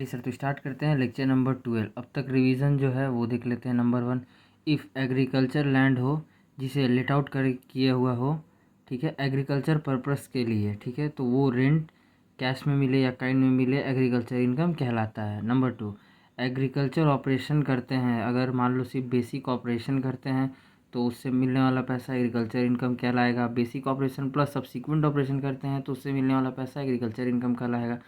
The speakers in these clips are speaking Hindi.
सर तो स्टार्ट करते हैं लेक्चर नंबर 12। अब तक रिवीजन जो है वो देख लेते हैं। नंबर 1, इफ़ एग्रीकल्चर लैंड हो जिसे लेट आउट कर किया हुआ हो, ठीक है, एग्रीकल्चर पर्पस के लिए, ठीक है, तो वो रेंट कैश में मिले या काइंड में मिले, एग्रीकल्चर इनकम कहलाता है। नंबर 2, एग्रीकल्चर ऑपरेशन करते हैं, अगर मान लो सिर्फ बेसिक ऑपरेशन करते हैं तो उससे मिलने वाला पैसा एग्रीकल्चर इनकम कहलाएगा। Basic operation plus subsequent operation करते हैं तो उससे मिलने वाला पैसा एग्रीकल्चर इनकम कहलाएगा।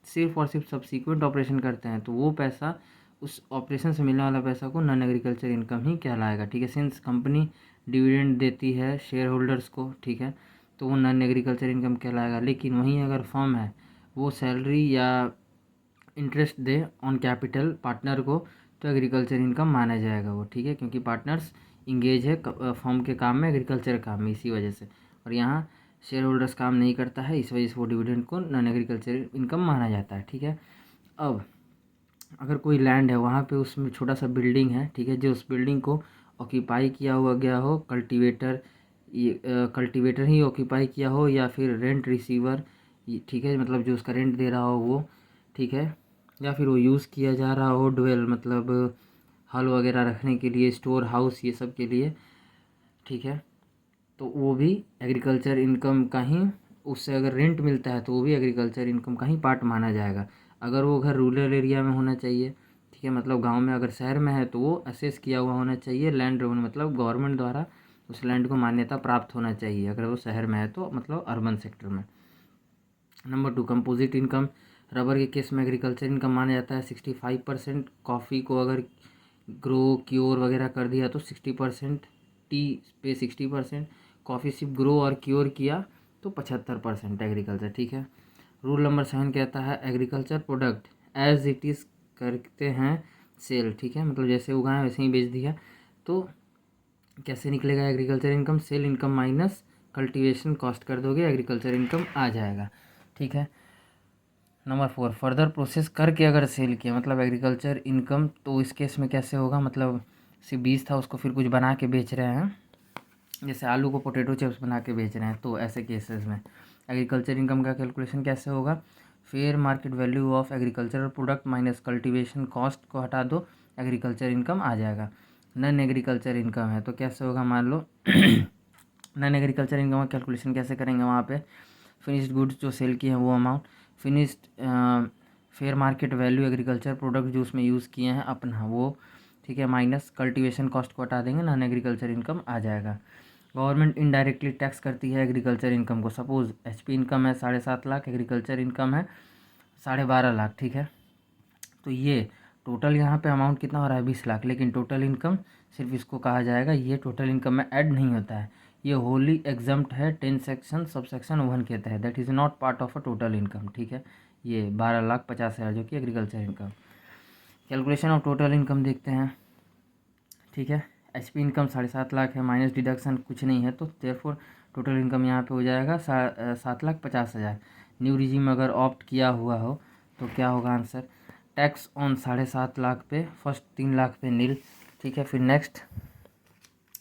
सिर्फ और सिर्फ सब्सिक्वेंट ऑपरेशन करते हैं तो वो पैसा, उस ऑपरेशन से मिलने वाला पैसा को नॉन एग्रीकल्चर इनकम ही कहलाएगा। ठीक है, सिंस कंपनी डिविडेंड देती है शेयर होल्डर्स को, ठीक है, तो वो नॉन एग्रीकल्चर इनकम कहलाएगा। लेकिन वहीं अगर फर्म है वो सैलरी या interest they on capital partner को तो एग्रीकल्चर इनकम माना जाएगा वो, ठीक है, क्योंकि पार्टनर्स इंगेज है फर्म के काम में, एग्रीकल्चर काम में, इसी वजह से। और यहाँ शेयर होल्डर्स काम नहीं करता है, इस वजह से वो डिविडेंड को नॉन एग्रीकल्चर इनकम माना जाता है। ठीक है, अब अगर कोई लैंड है वहाँ पे उसमें छोटा सा बिल्डिंग है, ठीक है, जो उस बिल्डिंग को ऑक्यूपाई किया हुआ गया हो, कल्टीवेटर, कल्टीवेटर ही ऑक्यूपाई किया हो या फिर रेंट रिसीवर, ठीक है, मतलब जो उसका रेंट दे रहा हो वो, ठीक है, या फिर वो यूज़ किया जा रहा हो ड्वेल, मतलब हल वगैरह रखने के लिए, स्टोर हाउस, ये सब के लिए, ठीक है, तो वो भी एग्रीकल्चर इनकम का ही, उससे अगर रेंट मिलता है तो वो भी एग्रीकल्चर इनकम का ही पार्ट माना जाएगा। अगर वो घर रूरल एरिया में होना चाहिए, ठीक है, मतलब गांव में, अगर शहर में है तो वो असेस किया हुआ होना चाहिए, लैंड रेवेन्यू मतलब गवर्नमेंट द्वारा उस लैंड को मान्यता प्राप्त होना चाहिए। अगर वो शहर में है तो मतलब अर्बन सेक्टर में। नंबर 2, कंपोजिट इनकम, रबर के केस में एग्रीकल्चर इनकम माना जाता है। 65%, कॉफ़ी को अगर ग्रो क्योर वगैरह कर दिया तो 60%, टी पे 60%, कॉफ़ी सिर्फ ग्रो और क्योर किया तो 75% एग्रीकल्चर। ठीक है, रूल नंबर 7 कहता है agriculture product as it is करते हैं सेल, ठीक है, मतलब जैसे उगाएं वैसे ही बेच दिया तो कैसे निकलेगा agriculture income, sale income minus cultivation cost कर दोगे, एग्रीकल्चर इनकम आ जाएगा। ठीक है, नंबर 4, फर्दर प्रोसेस करके अगर सेल किया मतलब एग्रीकल्चर इनकम, तो इस केस में कैसे होगा, मतलब सिर्फ बीज था उसको फिर कुछ बना के बेच रहे हैं, जैसे आलू को पोटैटो चिप्स बना के बेच रहे हैं, तो ऐसे केसेस में एग्रीकल्चर इनकम का कैलकुलेशन कैसे होगा, fair market value of agricultural product minus cultivation cost को हटा दो, एग्रीकल्चर इनकम आ जाएगा। नॉन एग्रीकल्चर इनकम है तो कैसे होगा, मान लो नॉन एग्रीकल्चर इनकम का कैलकुलेशन कैसे करेंगे, वहाँ पे फिनिश्ड गुड्स जो सेल किए हैं वो amount, finished fair market value agriculture product जो उसमें यूज़ किए हैं अपना वो, ठीक है, माइनस कल्टीवेशन कॉस्ट को हटा देंगे, नॉन एग्रीकल्चर इनकम आ जाएगा। गवर्नमेंट इनडायरेक्टली टैक्स करती है एग्रीकल्चर इनकम को। सपोज एचपी इनकम है 7.5 लाख, एग्रीकल्चर इनकम है 12.5 लाख, ठीक है, तो ये टोटल यहाँ पे अमाउंट कितना हो रहा है 20 लाख, लेकिन टोटल इनकम सिर्फ इसको कहा जाएगा, ये टोटल इनकम में ऐड नहीं होता है, ये होली एग्जम्प्ट है 10 सेक्शन सब सेक्शन 1 के तहत, that is not part of a total income. ठीक है, ये 12,50,000 जो कि agriculture income. Calculation of total income देखते हैं। ठीक है, एचपी इनकम 7.5 लाख है, माइनस डिडक्शन कुछ नहीं है, तो देयरफॉर टोटल इनकम यहाँ पे हो जाएगा 7,50,000। न्यू रिजीम अगर ऑप्ट किया हुआ हो तो क्या होगा आंसर, टैक्स ऑन 7.5 लाख पे, फर्स्ट 3 लाख पे नील, ठीक है, फिर नेक्स्ट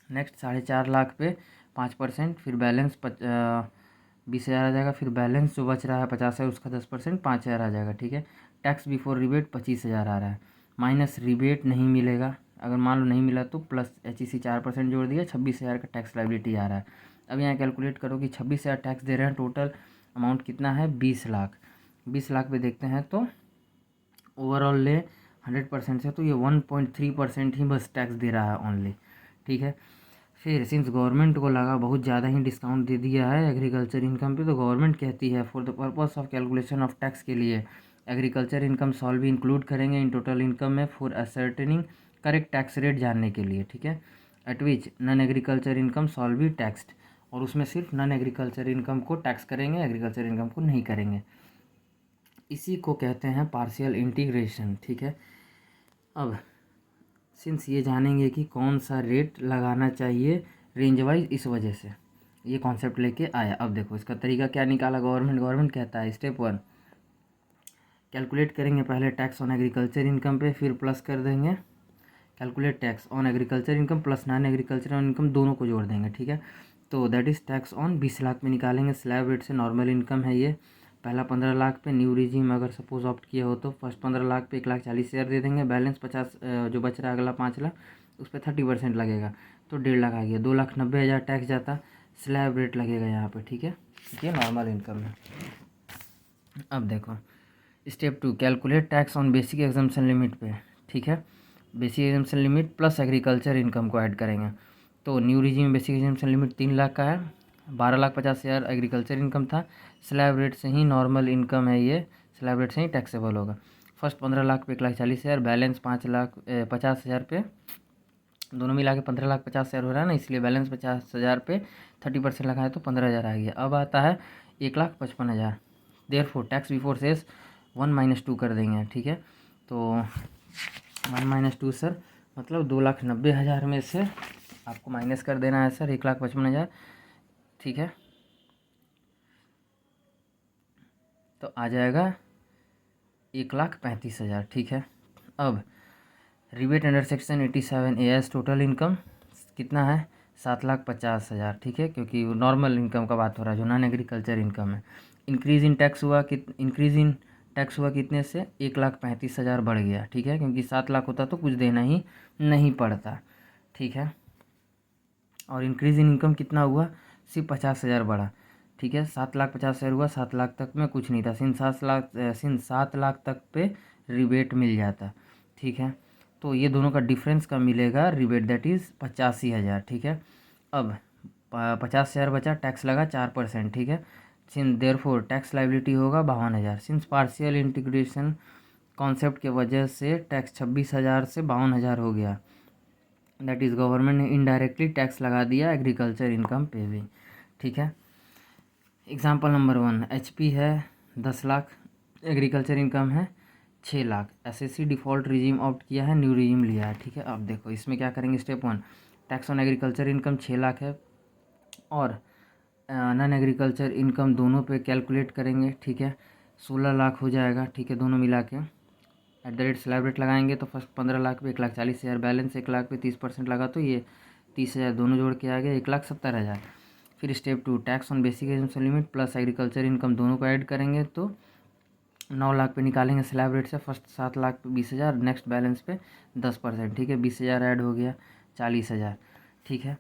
4.5 लाख पे 5%, फिर बैलेंस 20,000 आ जाएगा, फिर बैलेंस जो बच रहा है 50 है उसका 10%, 5,000 आ जाएगा। ठीक है, टैक्स बिफोर रिबेट 25,000 आ रहा है, माइनस रिबेट नहीं मिलेगा, अगर मान लो नहीं मिला तो प्लस HEC 4% जोड़ दिया, 26,000 का टैक्स लाइबिलिटी आ रहा है। अब यहाँ कैलकुलेट करो कि 26,000 टैक्स दे रहे हैं, टोटल अमाउंट कितना है 20 लाख, 20 लाख पे देखते हैं तो ओवरऑल ले 100% से तो ये 1.3% ही बस टैक्स दे रहा है ओनली। ठीक है, फिर सिंस गवर्नमेंट को लगा बहुत ज़्यादा ही डिस्काउंट दे दिया है एग्रीकल्चर इनकम पे, तो गवर्नमेंट कहती है for the purpose of calculation of tax के लिए एग्रीकल्चर इनकम सॉल्व भी इंक्लूड करेंगे इन टोटल इनकम में for ascertaining correct tax rate जानने के लिए। ठीक है, eight which non agriculture income solve भी टैक्सड, और उसमें सिर्फ नॉन एग्रीकल्चर इनकम को टैक्स करेंगे, एग्रीकल्चर इनकम को नहीं करेंगे। इसी को कहते हैं पार्शियल इंटीग्रेशन। ठीक है, अब सिंस ये जानेंगे कि कौन सा रेट लगाना चाहिए रेंज वाइज, इस वजह से ये कॉन्सेप्ट लेके आया। अब देखो इसका तरीका क्या निकाला गवर्नमेंट कहता है स्टेप 1, कैलकुलेट करेंगे पहले टैक्स ऑन एग्रीकल्चर इनकम पे, फिर प्लस कर देंगे calculate tax on agriculture income plus non agriculture income, दोनों को जोड़ देंगे। ठीक है, तो that is tax on 20 lakh में निकालेंगे, स्लैब रेट से, नॉर्मल इनकम है ये, पहला 15 लाख पे न्यू रिजीम अगर सपोज ऑप्ट किया हो तो फर्स्ट 15 लाख पे 1,40,000 दे देंगे, बैलेंस 50 जो बच रहा है अगला 5 लाख उस पर 30% लगेगा तो 1.5 लाख आ गया, 2,90,000 टैक्स जाता, स्लैब रेट लगेगा यहाँ पे, ठीक है। ये नॉर्मल इनकम है। अब देखो step 2 calculate tax on basic exemption limit पे, ठीक है। Basic exemption limit plus agriculture income को ऐड करेंगे तो new regime basic exemption limit 3 lakh का है, 12,50,000 एग्रीकल्चर इनकम था, स्लैब रेट से ही नॉर्मल इनकम है, ये स्लैब रेट से ही टैक्सेबल होगा। फर्स्ट 15 लाख पे 1,40,000, बैलेंस 5,50,000 पे, दोनों मिला के 15,50,000 हो रहा है ना, इसलिए बैलेंस 50,000 पे 30% लगा है तो 15,000 आ गया। अब आता है 1,55,000, देयरफॉर टैक्स बिफोर सेस 1 - 2 कर देंगे, ठीक है। तो 1 - 2 सर मतलब 2,90,000 में से आपको माइनस कर देना है सर 1,55,000, ठीक है। तो आ जाएगा 1,35,000, ठीक है। अब rebate under section 87A total income कितना है 7,50,000, ठीक है, क्योंकि नॉर्मल इनकम का बात हो रहा है जो नॉन एग्रीकल्चर इनकम है। इंक्रीज इन टैक्स हुआ कितने से 1,35,000 बढ़ गया, ठीक है, क्योंकि 7 लाख होता तो कुछ देना ही नहीं पड़ता, ठीक है। और इंक्रीज इन इनकम कितना हुआ सिर्फ 50,000 बढ़ा, ठीक है। 7,50,000 हुआ, 7 लाख तक में कुछ नहीं था, सिंस 7 लाख तक पे रिबेट मिल जाता, ठीक है। तो ये दोनों का डिफरेंस का मिलेगा रिबेट, दैट इज़ 85,000, ठीक है। अब 50,000 बचा, टैक्स लगा 4%, ठीक है। सिंस देयरफॉर टैक्स लाइबिलिटी होगा 52,000, सिंस पार्शियल इंटीग्रेशन कॉन्सेप्ट के वजह से टैक्स 26,000 से 52,000 हो गया, दैट इज़ गवर्नमेंट ने इनडायरेक्टली टैक्स लगा दिया एग्रीकल्चर इनकम पे भी, ठीक है। एग्जाम्पल नंबर 1 HP है 10 लाख, एग्रीकल्चर इनकम है 6 lakh, SSC default regime opt किया है, न्यू रिजीम लिया है, ठीक है। अब देखो इसमें क्या करेंगे, step 1 tax on agriculture income 6 lakh है और नॉन एग्रीकल्चर इनकम दोनों पे कैलकुलेट करेंगे, ठीक है, 16 लाख हो जाएगा, ठीक है, दोनों मिला के at the rate slab rate लगाएंगे तो फर्स्ट 15 लाख पे 1,40,000, बैलेंस 1 लाख पे 30% लगा तो ये 30,000 दोनों जोड़ के आ गया 1,70,000। फिर step 2 tax on basic exemption limit plus agriculture income दोनों को ऐड करेंगे तो 9 लाख पे निकालेंगे स्लैब रेट से, फर्स्ट 7 लाख पे 20,000, नेक्स्ट बैलेंस पे 10%, ठीक है, 20,000 ऐड हो गया 40,000, ठीक है।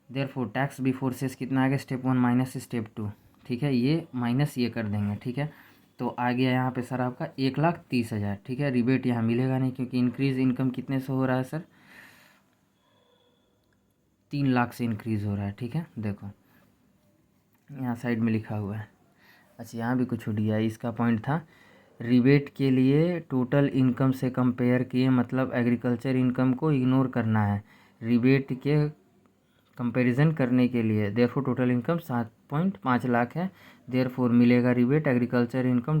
देयरफॉर टैक्स बिफोर सेस कितना आ गया, स्टेप 1 माइनस स्टेप 2, ठीक है, ये माइनस ये कर देंगे, ठीक है। तो आ गया यहाँ पे सर आपका 1,30,000, ठीक है। रिबेट यहाँ मिलेगा नहीं क्योंकि इंक्रीज इनकम कितने से हो रहा है सर, 3 लाख से इंक्रीज हो रहा है, ठीक है। देखो यहाँ साइड में लिखा हुआ है, अच्छा यहाँ भी कुछ छूट गया, इसका पॉइंट था रिबेट के लिए टोटल इनकम से कंपेयर किए, मतलब एग्रीकल्चर इनकम को इग्नोर करना है रिबेट के कंपैरिजन करने के लिए। देयरफॉर टोटल इनकम 7.5 लाख है, देयरफॉर मिलेगा rebate, agriculture income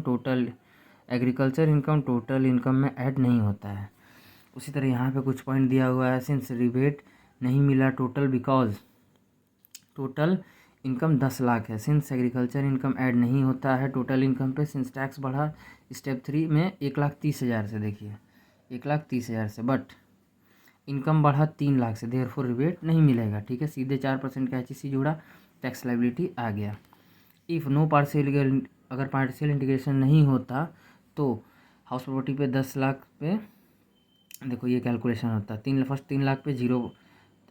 total income में ऐड नहीं होता है। उसी तरह यहाँ पे कुछ पॉइंट दिया हुआ है, सिंस रिबेट नहीं मिला total because total income 10 lakh है, सिंस एग्रीकल्चर इनकम ऐड नहीं होता है टोटल इनकम पे, सिंस टैक्स बढ़ा स्टेप 3 में 1,30,000 से, देखिए 1,30,000 से, बट इनकम बढ़ा 3 लाख से, देयरफॉर रिबेट नहीं मिलेगा, ठीक है। सीधे 4% का HEC जुड़ा, टैक्स लाइबिलिटी आ गया। इफ़ नो पार्शियल, अगर पार्शियल इंटीग्रेशन नहीं होता तो हाउस प्रॉपर्टी पे 10 लाख पे देखो ये कैलकुलेशन होता है, फर्स्ट 3 लाख पे 0,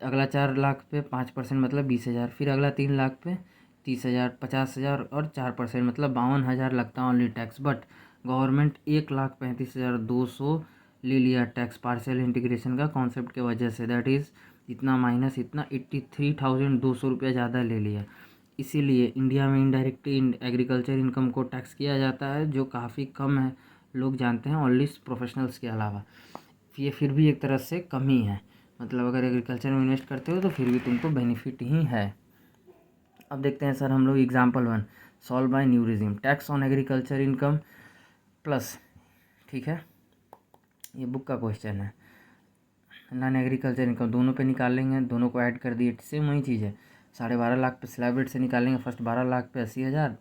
अगला 4 लाख पे 5% मतलब 20,000, फिर अगला 3 लाख पे 30,000, 50,000 और 4% मतलब 52,000 लगता है ओनली टैक्स, बट गवर्नमेंट 1,35,200 ले लिया टैक्स पार्शियल इंटीग्रेशन का कॉन्सेप्ट के वजह से, दैट इज़ इतना माइनस इतना 83,200 रुपया ज़्यादा ले लिया। इसीलिए इंडिया में इनडायरेक्टली एग्रीकल्चर इनकम को टैक्स किया जाता है, जो काफ़ी कम है, लोग जानते हैं ओनली प्रोफेशनल्स के अलावा। ये फिर भी एक तरह से कम ही है, मतलब अगर एग्रीकल्चर में इन्वेस्ट करते हो तो फिर भी तुमको बेनिफिट ही है। अब देखते हैं सर हम लोग example 1 solve by new regime, tax on agriculture income plus, ठीक है, ये बुक का क्वेश्चन है, नॉन एग्रीकल्चर इनकम दोनों पे निकाल लेंगे, दोनों को ऐड कर दिए, सेम वही चीज़ है, 12.5 लाख पे स्लैब रेट से निकालेंगे, फर्स्ट 12 लाख पे 80,000,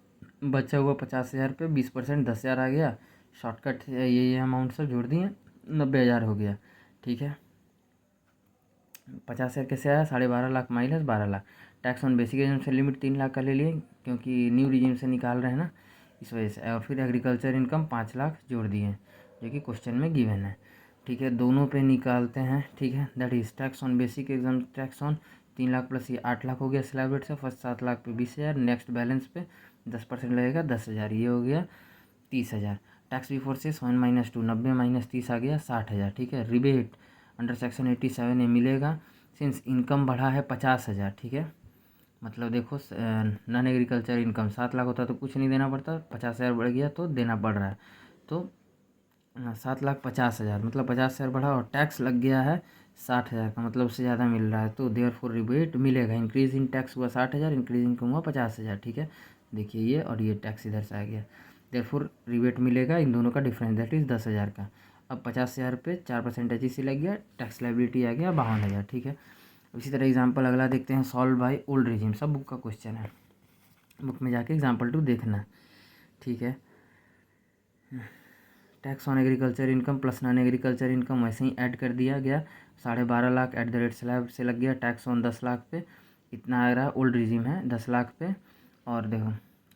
बचा हुआ 50,000 पे 20% 10,000 आ गया, शॉर्टकट ये अमाउंट सब जोड़ दिए 90,000 हो गया, ठीक है। 50,000 कैसे आया, 12.5 lakh minus 12 lakh, tax on basic exemption limit 3 lakh का ले लिए क्योंकि न्यू रिजीम से निकाल रहे हैं ना, इस वजह से। और फिर एग्रीकल्चर इनकम 5 लाख जोड़ दिए जो कि क्वेश्चन में गिवन है, ठीक है। दोनों पे निकालते हैं, ठीक है। That is tax on basic exam tax on 3 lakh plus ये 8 लाख हो गया स्लैब रेट से। फर्स्ट 7 लाख पे 20,000, नेक्स्ट बैलेंस पे 10% लगेगा 10,000, ये हो गया 30,000। टैक्स बिफोर से 1 - 2 90 - 30 आ गया 60,000, ठीक है। रिबेट अंडर सेक्शन 87 ए मिलेगा सिंस इनकम बढ़ा है 50,000, ठीक है। मतलब देखो नॉन एग्रीकल्चर इनकम 7 लाख होता तो कुछ नहीं देना पड़ता, 50,000 बढ़ गया तो देना पड़ रहा है। तो 7,50,000 मतलब 50,000 बढ़ा और टैक्स लग गया है 60,000 का, मतलब उससे ज़्यादा मिल रहा है, तो देयर फॉर रिबेट मिलेगा। इंक्रीज इन टैक्स हुआ 60,000, इंक्रीज इनकम हुआ 50,000, ठीक है। देखिए ये और ये टैक्स इधर से आ गया, देयर फॉर रिबेट मिलेगा इन दोनों का डिफरेंस, दैट इज़ 10,000 का। अब 50,000 पे 4% इसी लग गया, टैक्स लाइबिलिटी आ गया 52,000, ठीक है। इसी तरह एग्जाम्पल अगला देखते हैं, सॉल्व बाय ओल्ड रिजिम। सब बुक का क्वेश्चन है, बुक में जाके एग्जाम्पल 2 देखना, ठीक है। Tax on agriculture income plus non agriculture income वैसे ही ऐड कर दिया गया, 12.5 lakh at the rate slab से लग गया। टैक्स ऑन 10 लाख पे इतना आ रहा है, ओल्ड रिजिम है 10 लाख पे। और देखो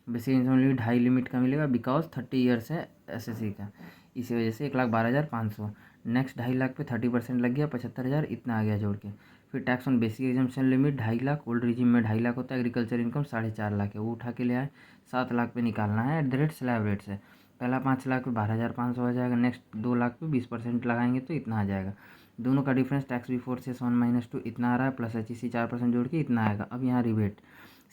बेसिक इनकम लिमिट 2.5 लिमिट का मिलेगा बिकॉज 30 ईयर्स है एसएससी का, इसी वजह से 1,12,500। नेक्स्ट 2.5 लाख पे 30% लग गया 75,000, इतना आ गया जोड़ के। फिर tax on basic exemption limit 2.5 lakh, old regime में 2.5 लाख होता है। एग्रीकल्चर इनकम 4.5 लाख है, वो उठा के ले आए। 7 लाख पे निकालना है at the rate slab rate से। पहला 5 लाख पे 12,500 आ जाएगा, नेक्स्ट 2 लाख पे 20% लगाएंगे तो इतना आ जाएगा। दोनों का डिफरेंस टैक्स बिफोर से 1 - 2 इतना आ रहा है, प्लस HEC 4% जोड़ के इतना आएगा। अब यहाँ रिबेट,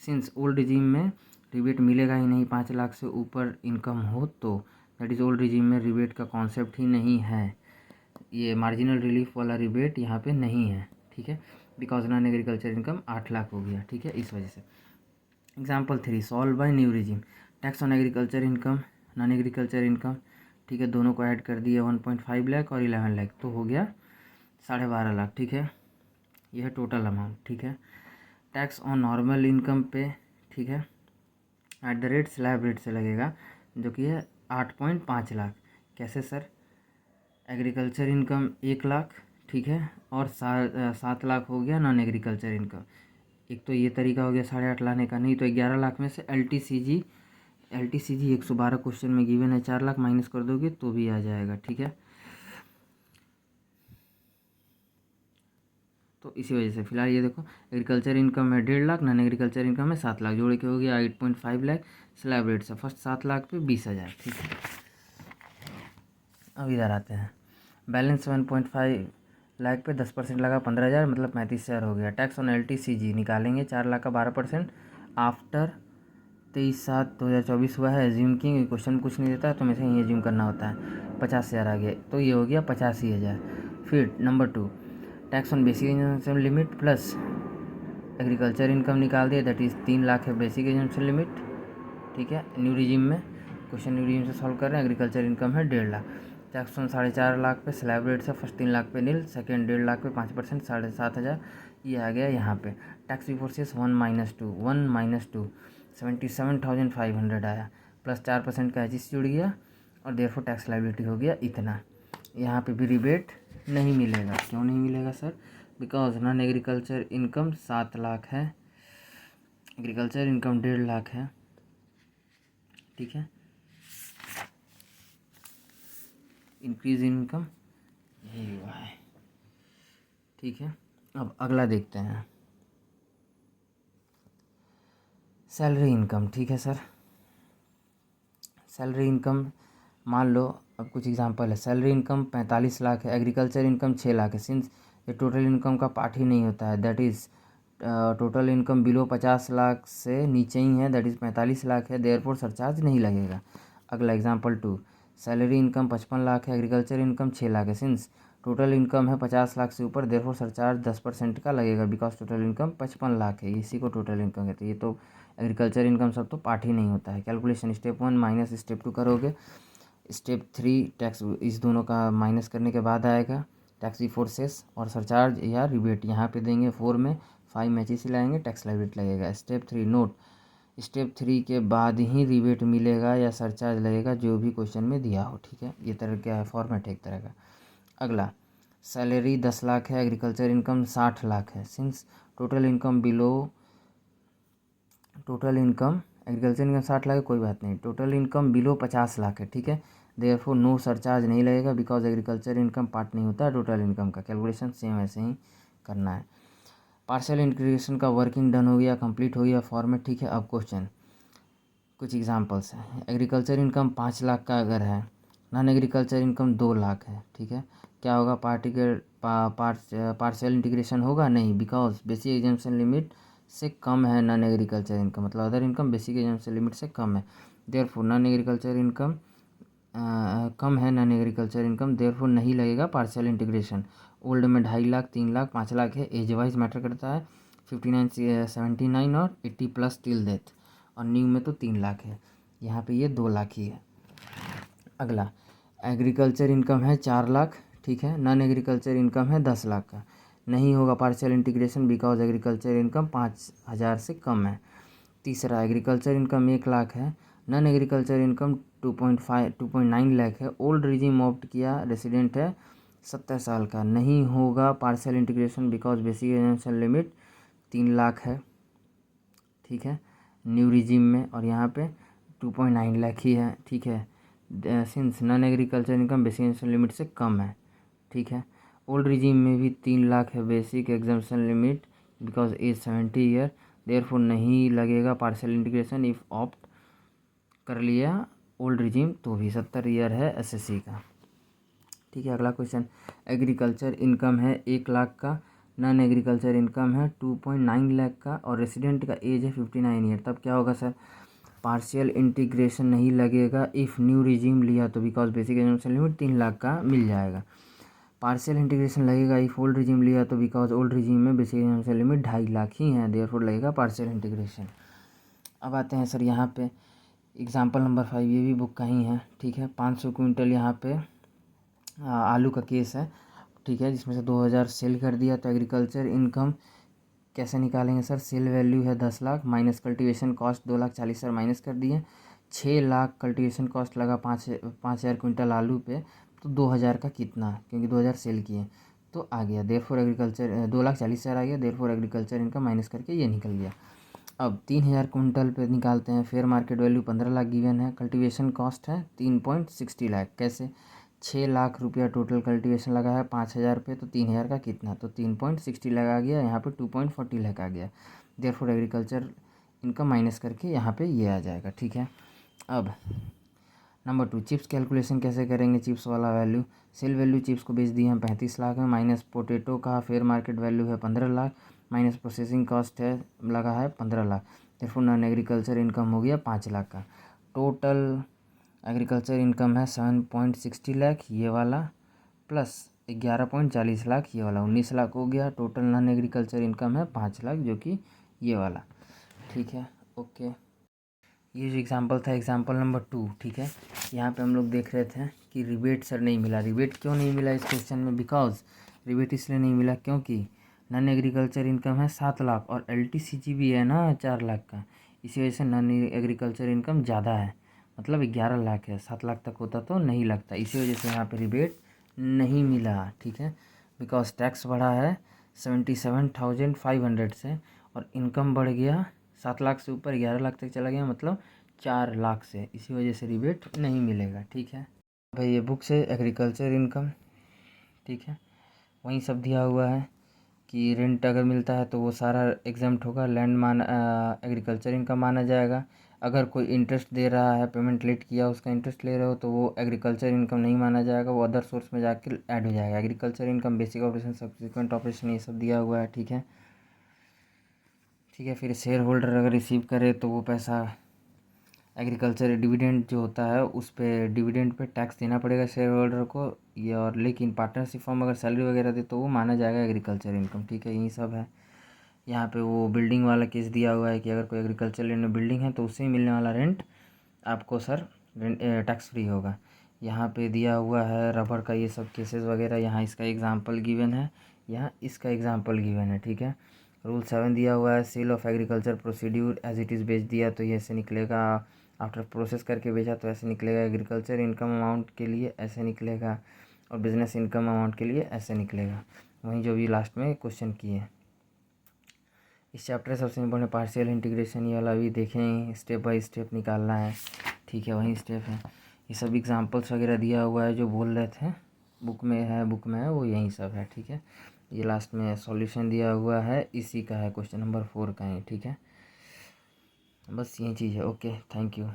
सिंस ओल्ड रिजीम में रिबेट मिलेगा ही नहीं 5 लाख से ऊपर इनकम हो तो, दैट इज़ ओल्ड रिजीम में रिबेट का कॉन्सेप्ट ही नहीं है, ये मार्जिनल रिलीफ वाला रिबेट यहाँ पे नहीं है, ठीक है। Because non agriculture income 8 lakh हो गया, ठीक है, इस वजह से। Example 3, solve by new regime. Tax on agriculture income non agriculture income, ठीक है, दोनों को ऐड कर दिया 1.5 लाख और 11 लाख, तो हो गया 12.5 लाख, ठीक है। यह है टोटल अमाउंट, ठीक है। टैक्स ऑन नॉर्मल इनकम पे, ठीक है, at the rate slab rate से लगेगा जो कि है 8.5 लाख। कैसे सर? एग्रीकल्चर इनकम 1 लाख, ठीक है, और 7 लाख हो गया नॉन एग्रीकल्चर इनकम। एक तो ये तरीका हो गया 8.5 लाने का, नहीं तो 11 लाख में से LTCG 112 क्वेश्चन में गिवन है 4 लाख माइनस कर दोगे तो भी आ जाएगा, ठीक है। तो इसी वजह से फिलहाल ये देखो एग्रीकल्चर इनकम है 1.5 लाख, नॉन एग्रीकल्चर इनकम है 7 लाख, जोड़ के हो गया 8.5 लाख स्लैब रेट से। फर्स्ट 7 लाख पे 20,000, ठीक है। अब इधर आते हैं, बैलेंस 1.5 लाख पे 10% लगा 15,000, मतलब 35,000 हो गया। टैक्स ऑन LTCG निकालेंगे 4 लाख का 12% आफ्टर 23/7/2024 हुआ है। एज्यूम की क्वेश्चन कुछ नहीं देता तो हमें से ही एज्यूम करना होता है। 50,000 आ गए तो ये हो गया 85,000। फिर number 2, tax on basic exemption limit plus agriculture income निकाल दिया, दैट इज़ 3 लाख है बेसिक एग्जाम्पशन लिमिट, ठीक है। न्यू रिजीम में क्वेश्चन न्यू रिजीम से सॉल्व कर रहे हैं, एग्रीकल्चर इनकम है 1.5 लाख। टैक्स ऑन 4.5 लाख पे स्लैब रेट से, फर्स्ट 3 लाख पे नील, सेकेंड 1.5 लाख पे 5% 7,500, ये आ गया यहाँ पे। टैक्स बिफोर से 1 - 2 77,500 आया, प्लस 4% का HEC जुड़ गया और देयरफॉर टैक्स लायबिलिटी हो गया इतना। यहाँ पे भी रिबेट नहीं मिलेगा, क्यों नहीं मिलेगा sir? Because non agriculture income 7 lakh है, एग्रीकल्चर इनकम 1.5 लाख है, ठीक है। इंक्रीज इनकम यही हुआ है, ठीक है। अब अगला देखते हैं, सैलरी इनकम, ठीक है सर। सैलरी इनकम मान लो, अब कुछ एग्जांपल है। सैलरी इनकम 45 लाख है, एग्रीकल्चर इनकम 6 लाख है, सिंस ये टोटल इनकम का पार्ट ही नहीं होता है, that is total income below 50 lakh से नीचे ही है, दैट इज़ 45 लाख है, देयरफॉर सरचार्ज नहीं लगेगा। अगला एग्जांपल 2, सैलरी इनकम 55 लाख है, एग्रीकल्चर इनकम 6 लाख है, सिंस टोटल इनकम है 50 लाख से ऊपर, देयरफॉर सरचार्ज 10% का लगेगा बिकॉज टोटल इनकम 55 लाख है, इसी को टोटल इनकम कहते हैं। ये तो एग्रीकल्चर इनकम सब तो पार्ट ही नहीं होता है। कैलकुलेशन स्टेप 1 माइनस स्टेप 2 करोगे, स्टेप 3 टैक्स इस दोनों का माइनस करने के बाद आएगा टैक्स बिफोर सेस और सरचार्ज या रिबेट यहाँ पे देंगे 4 में, 5 में HEC लाएंगे, टैक्स लायबिलिटी लगेगा। स्टेप 3 नोट, स्टेप 3 के बाद ही रिबेट मिलेगा या सरचार्ज लगेगा जो भी क्वेश्चन में दिया हो, ठीक है। ये तरह क्या है, फॉर्मेट है एक तरह का। अगला, सैलरी 10 लाख है, एग्रीकल्चर इनकम 60 लाख है, since total income agriculture income 60 lakh है, कोई बात नहीं। टोटल इनकम बिलो 50 लाख है, ठीक है। देयरफॉर नो सरचार्ज नहीं लगेगा बिकॉज एग्रीकल्चर इनकम पार्ट नहीं होता है टोटल इनकम का। कैलकुलेशन सेम ऐसे ही करना है। पार्शियल इंटीग्रेशन का वर्किंग डन हो गया, कंप्लीट हो गया फॉर्मेट, ठीक है। अब क्वेश्चन कुछ एग्जांपल्स हैं। एग्रीकल्चर इनकम 5 लाख का अगर है, नॉन एग्रीकल्चर इनकम 2 लाख है, ठीक है। क्या होगा? पार्शियल इंटीग्रेशन होगा नहीं, बिकॉज बेसिक एग्जाम्पशन लिमिट से कम है नॉन एग्रीकल्चर इनकम, मतलब other income basic exemption limit से कम है। देयरफॉर नॉन एग्रीकल्चर इनकम कम है नॉन एग्रीकल्चर इनकम, देयरफॉर नहीं लगेगा पार्शियल इंटीग्रेशन। ओल्ड में 2.5 लाख, 3 लाख, 5 लाख है, एज वाइज मैटर करता है। 59, 79 और 80 प्लस टिल डेथ। और न्यू में तो 3 लाख है, यहाँ पे ये 2 लाख ही है। अगला एग्रीकल्चर इनकम है 4 लाख, ठीक है। नॉन एग्रीकल्चर इनकम है 10 लाख का, नहीं होगा partial integration because agriculture income 5,000 से कम है। तीसरा एग्रीकल्चर इनकम 1 लाख है, नॉन एग्रीकल्चर इनकम 2.9 लाख है। ओल्ड रिजीम ऑप्ट किया, रेसिडेंट है, 70 साल का, नहीं होगा partial integration because basic exemption limit 3 lakh है, ठीक है, न्यू रिजीम में। और यहाँ पे 2.9 लाख ही है, ठीक है। Since non agriculture income basic exemption limit से कम है, ठीक है। ओल्ड रिजीम में भी 3 लाख है basic exemption limit because age 70 year, therefore नहीं लगेगा पार्शियल इंटीग्रेशन इफ ऑप्ट कर लिया ओल्ड रिजीम तो भी 70 ईयर है एसएससी का, ठीक है। अगला क्वेश्चन एग्रीकल्चर इनकम है 1 लाख का, नॉन एग्रीकल्चर इनकम है 2.9 लाख का और रेसिडेंट का एज है 59 ईयर। तब क्या होगा सर? पार्शियल इंटीग्रेशन नहीं लगेगा इफ़ न्यू रिजीम लिया तो because basic exemption limit 3 lakh का मिल जाएगा। पार्शियल इंटीग्रेशन लगेगा इफ ओल्ड रिजीम लिया तो बिकॉज ओल्ड रिजीम में बेसिक एग्जाम्पशन लिमिट 2.5 लाख ही है, देयरफॉर लगेगा पार्शियल इंटीग्रेशन। अब आते हैं सर यहाँ पे एग्जाम्पल नंबर 5, ये भी बुक का ही है, ठीक है। 500 क्विंटल यहाँ पे आलू का केस है, ठीक है, जिसमें से 2,000 सेल कर दिया तो एग्रीकल्चर इनकम कैसे निकालेंगे सर? सेल वैल्यू है 10 lakh minus cultivation cost 2,40,000 sir minus कर दिए। 6 लाख कल्टीवेशन कॉस्ट लगा 5,000 क्विंटल आलू पे, तो 2,000 का कितना, क्योंकि 2,000 सेल किए तो आ गया, देयरफॉर एग्रीकल्चर 2,40,000 आ गया, देयरफॉर एग्रीकल्चर इनकम माइनस करके ये निकल गया। अब 3,000 कुंटल पे निकालते हैं। Fair market value 15 lakh given है, कल्टीवेशन कॉस्ट है 3.60 लाख। कैसे? 6 लाख रुपया टोटल कल्टीवेशन लगा है 5,000 पे, तो 3,000 का कितना, तो 3.60 लाख आ गया, यहाँ पे 2.40 लाख आ गया। देयरफॉर एग्रीकल्चर इनकम माइनस करके यहाँ पे ये आ जाएगा, ठीक है। अब नंबर 2 चिप्स कैलकुलेशन कैसे करेंगे? चिप्स वाला वैल्यू, सेल वैल्यू चिप्स को बेच दिए हैं 35 लाख में, माइनस पोटैटो का फेयर मार्केट वैल्यू है 15 लाख, माइनस प्रोसेसिंग कॉस्ट है लगा है 15 lakh, therefore non agriculture income हो गया 5 लाख का। टोटल एग्रीकल्चर इनकम है 7.60 लाख ये वाला, प्लस 11.40 लाख ये वाला, 19 लाख हो गया। टोटल नॉन एग्रीकल्चर इनकम है 5 लाख जो कि ये वाला, ठीक है। ओके, ये जो एग्जांपल था एग्जांपल नंबर 2, ठीक है। यहाँ पे हम लोग देख रहे थे कि रिबेट सर नहीं मिला। रिबेट क्यों नहीं मिला इस क्वेश्चन में? बिकॉज रिबेट इसलिए नहीं मिला क्योंकि नॉन एग्रीकल्चर इनकम है 7 लाख और LTCG भी है ना 4 लाख का, इसी वजह से नॉन एग्रीकल्चर इनकम ज़्यादा है, मतलब 11 लाख है। 7 लाख तक होता तो नहीं लगता, इसी वजह से यहाँ पे रिबेट नहीं मिला, ठीक है। बिकॉज टैक्स बढ़ा है 77,500 से और इनकम बढ़ गया 7 लाख से ऊपर 11 लाख तक चला गया, मतलब 4 लाख से, इसी वजह से रिबेट नहीं मिलेगा, ठीक है भाई। ये बुक से एग्रीकल्चर इनकम, ठीक है, वहीं सब दिया हुआ है कि रेंट अगर मिलता है तो वो सारा एग्जाम्प्ट होगा, लैंड एग्रीकल्चर इनकम माना जाएगा। अगर कोई इंटरेस्ट दे रहा है, पेमेंट लेट किया, उसका इंटरेस्ट ले रहे हो तो वो एग्रीकल्चर इनकम नहीं माना जाएगा, वो अदर सोर्स में जाके ऐड हो जाएगा। Agriculture income basic operation, subsequent operation, ये सब दिया हुआ है, ठीक है, ठीक है। फिर शेयर होल्डर अगर रिसीव करे तो वो पैसा एग्रीकल्चर डिविडेंड जो होता है उस पे डिविडेंड पे टैक्स देना पड़ेगा शेयर होल्डर को ये, और लेकिन पार्टनरशिप फॉर्म अगर सैलरी वगैरह दे तो वो माना जाएगा एग्रीकल्चर इनकम, ठीक है। यही सब है। यहाँ पे वो बिल्डिंग वाला केस दिया हुआ है कि अगर कोई एग्रीकल्चर लैंड में बिल्डिंग है तो उससे ही मिलने वाला रेंट आपको सर टैक्स फ्री होगा। यहाँ पे दिया हुआ है रबर का ये सब केसेस वगैरह, यहाँ इसका एग्जाम्पल गिवन है, यहाँ इसका एग्जाम्पल गिवन है, ठीक है। रूल 7 दिया हुआ है, sale of agriculture procedure as it is बेच दिया तो ये ऐसे निकलेगा, आफ्टर प्रोसेस करके बेचा तो ऐसे निकलेगा, एग्रीकल्चर इनकम अमाउंट के लिए ऐसे निकलेगा और बिजनेस इनकम अमाउंट के लिए ऐसे निकलेगा, वहीं जो भी लास्ट में क्वेश्चन किए। इस चैप्टर सबसे इम्पोर्टेंट पार्शियल इंटीग्रेशन, ये वाला भी देखें, स्टेप बाय स्टेप निकालना है, ठीक है, वही स्टेप है। ये सब एग्जांपल्स वगैरह दिया हुआ है जो बोल रहे थे, बुक में है वो यही सब है, ठीक है। ये लास्ट में सॉल्यूशन दिया हुआ है, इसी का है, क्वेश्चन नंबर 4 का है, ठीक है। बस यही चीज़ है। Okay, thank you.